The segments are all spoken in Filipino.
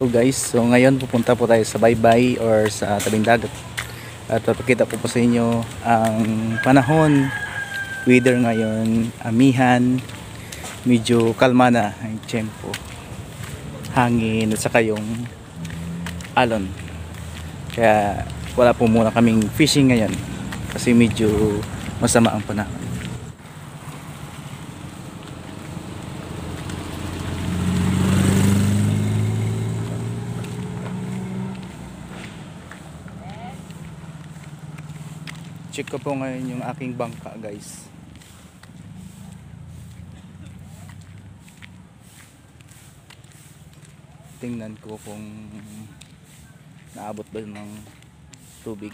So guys, so ngayon pupunta po tayo sa baybay or sa tabing dagat at papakita po sa inyo ang panahon, weather ngayon, amihan, medyo kalma na ang tiyempo, hangin at saka yung alon, kaya wala po muna kaming fishing ngayon kasi medyo masama ang panahon. Check ko po ngayon yung aking bangka guys. Tingnan ko kung naabot ba ng tubig.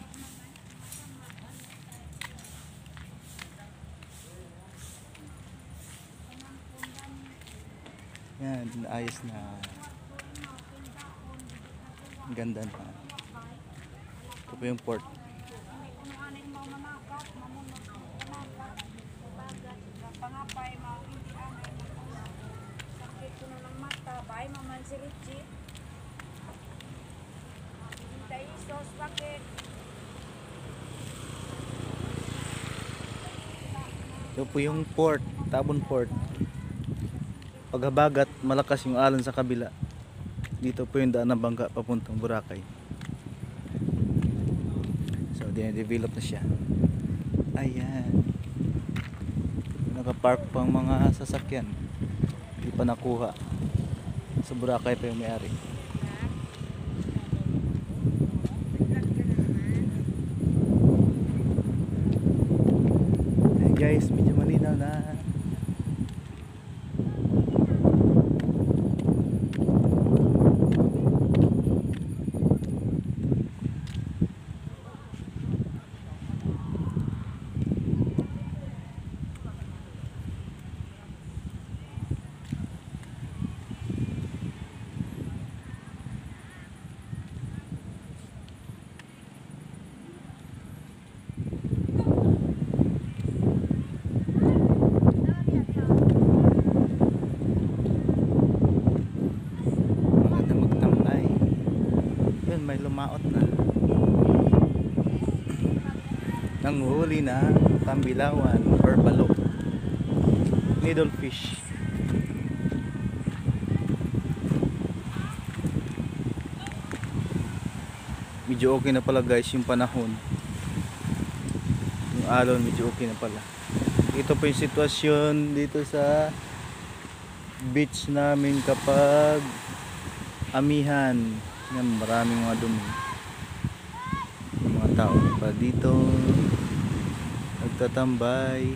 Yan, ayos na. Ganda na. Ito po yung port. Ito po yung port, Tabon Port. Paghabagat, malakas yung alon sa kabila. Dito po yung daan ng bangka papuntang Boracay. So, dine-develop na siya. Ayan. Nakapark pang mga sasakyan. Hindi pa nakuha. Sa Boracay pa yung may-ari. Ayan guys, medyo malinaw na. May lumaot na. Nanghuli na tambilawan or balok. Needle fish. Medyo okay na pala guys yung panahon. Yung alon medyo okay na pala. Ito po yung sitwasyon dito sa beach namin kapag amihan. Yan, maraming mga dumi. Yung mga tao pa dito nagtatambay.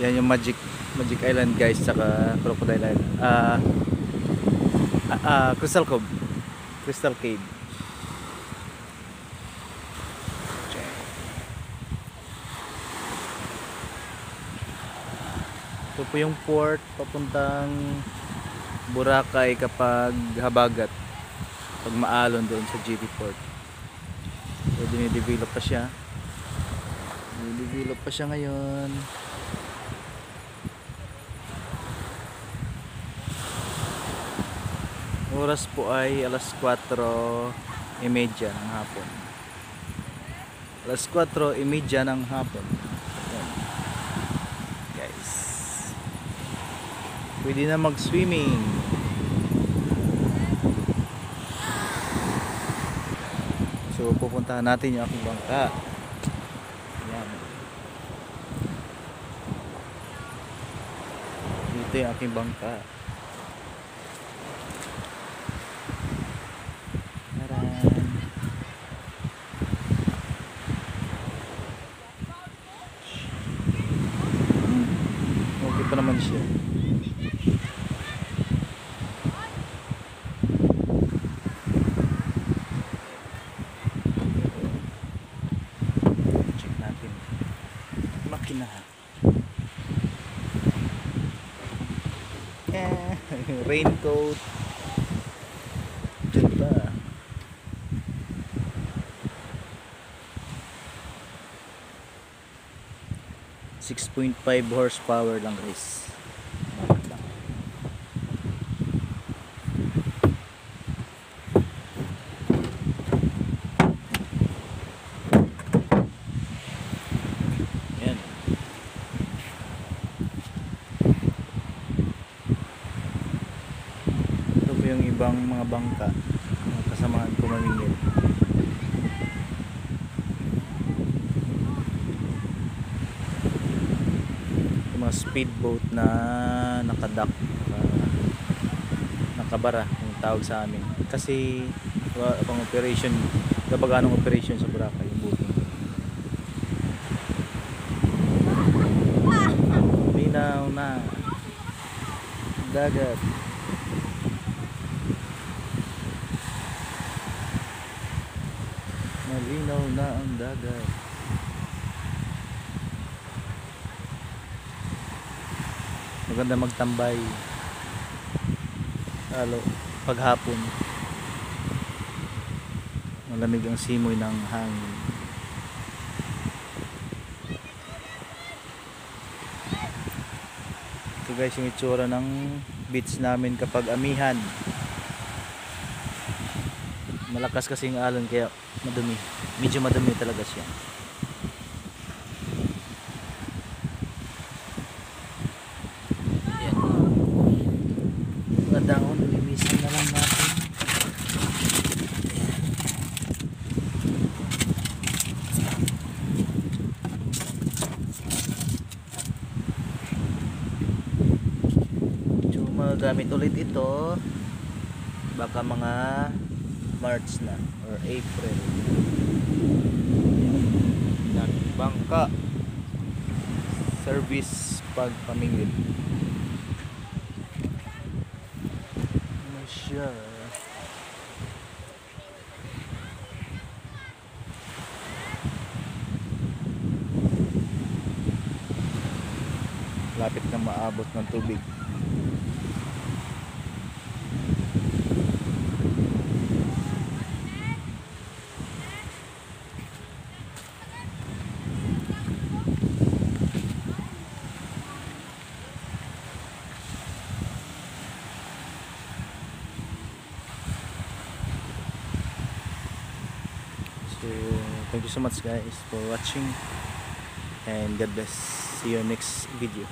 Yan yung Magic Island guys, saka Crocodile Island. Crystal Cave. Ito po yung port papuntang Boracay kapag habagat, pag maalon doon sa GP Port. So dinidevelop pa siya. Dinidevelop pa siya ngayon. Oras po ay alas 4:30 ng hapon. Alas 4:30 ng hapon. Pwede na mag-swimming. So pupuntahan natin yung aking bangka. Ayan. Dito yung aking bangka. Okay pa naman siya. Raincoat. Ganda. 6.5 horsepower lang guys. Yan. Ito po yung ibang mga bangka na kasamahan ko mamingwit. Mga speedboat na nakadock, nakabara yung tawag sa amin kasi wala pang operation, kapag anong operation sa Boracay yung booking. Linaw na dagat, malinaw na ang dagat. Maganda magtambay lalo paghapon, malamig ang simoy ng hangin. Ito guys yung itsura ng beach namin kapag amihan. Malakas kasi yung alon kaya madumi, medyo madumi talaga siya. Daon, limisan na lang natin. So magamit ulit ito baka mga March na or April. Yan, bangka service pag pamingwit siya. Lapit na maabot ng tubig. So, thank you so much guys for watching and God bless. See you next video.